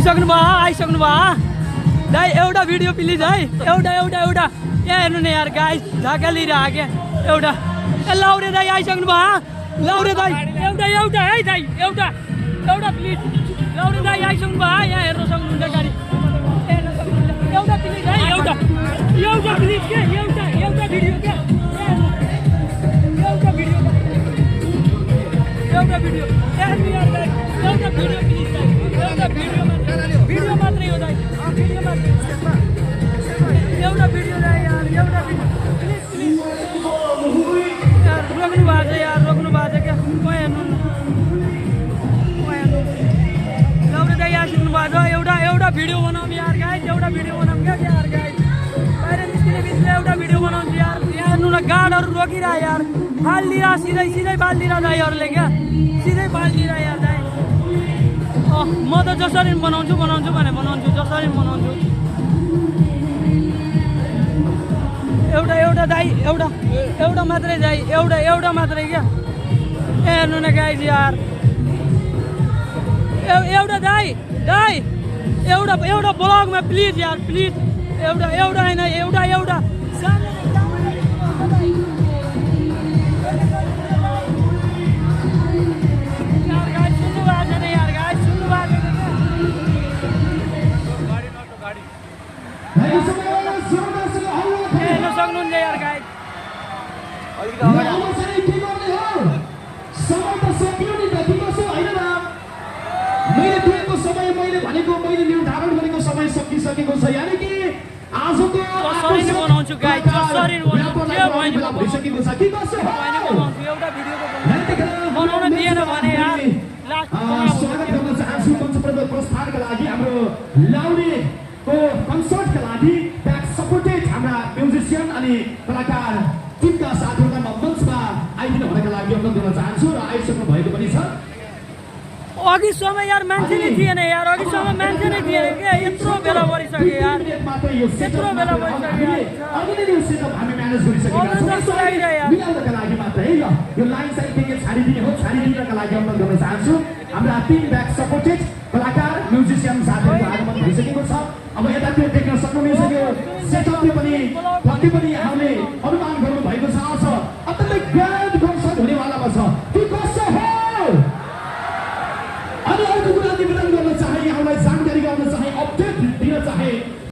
आइसक्नु भयो दाइ एउटा भिडियो प्लिज है एउटा यहाँ हेर्नु न यार गाइस झाका लिइरहेको क्या एउटा ए लाउरे दाइ आइसक्नु भयो लाउरे दाइ एउटा है दाइ एउटा प्लिज लाउरे दाइ आइसक्नु भयो यहाँ हेर्न सक्नुहुन्छ गाडी एउटा प्लिज है एउटा प्लिज के एउटा भिडियो क्या एउटा भिडियो हेर्नु यार दाइ एउटा भिडियो प्लिज दाइ एउटा भिडियो मात्रै हो दाइ एउटा भिडियो दाइ यार एउटा भिडियो प्लिज यार रोक्नु भएको छ क्या हेर्नु लाउरे दाइ आइसक्नु भएको छ एउटा भिडियो बनाउँ यार गाइस एउटा भिडियो बनाउँ क्या यार गाइस बाहिर निस्किने बिचमा एउटा भिडियो बनाउँछु यार यहाँ हेर्नु न गाडहरू रोकिरह यार फालिदिएर सिधै फालिदिएर दाइहरूले क्या सिधै फालिदिएर यार दाइ म त जसरी बनाउँछु भने बनाउँछु जसरी बनाउँछु एउटा दाइ एउटा मात्रै दाइ एउटा मात्रै क्या हेर्नु न गाइस यार एउटा दाइ एउटा ब्लगमा प्लिज यार प्लिज एउटा होइन एउटा हेर्न सक्नुहुन्छ यार गाइस मैले निर्धारण गरेको समय सकिसकेको छ यानी कि आजको बनाउँछु गाइस जसरी भइसकेको छ के गर्छ एउटा भिडियोको बनाउन दिएन भने यार स्वागत गर्न चाहन्छु मञ्चप्रद प्रस्थानका लागि हाम्रो लाउरेको कन्सर्टका लागि ब्याक सपोर्टेड हाम्रा म्युजिसियन अनि कलाकार टिमका साथीहरूलाई म मञ्चमा आइदिनु भएका लागि अनुरोध गर्न चाहन्छु र आइसक्नु भएको पनि छ अघिसम्म यार मान्छे नै थिएन यार अघिसम्म मान्छे नै थिएन क्या यत्रो बेला भइसक्यो यार यत्रो बेला भइसक्यो हामी म्यानेज गरिसकेका मिलाउनका लागि मात्र है यो लाइन साइड के छाडिदिने हो छाडिदिनका लागि अनुरोध गर्न चाहन्छु हाम्रा टिम ब्याक सपोर्टेड कलाकार म्युजिसियन साथीहरूको आगमन भइसकेको छ अब यतातिर देख्न सक्नुहुनेछ यो सेटअपले पनि पक्कै पनि हामीले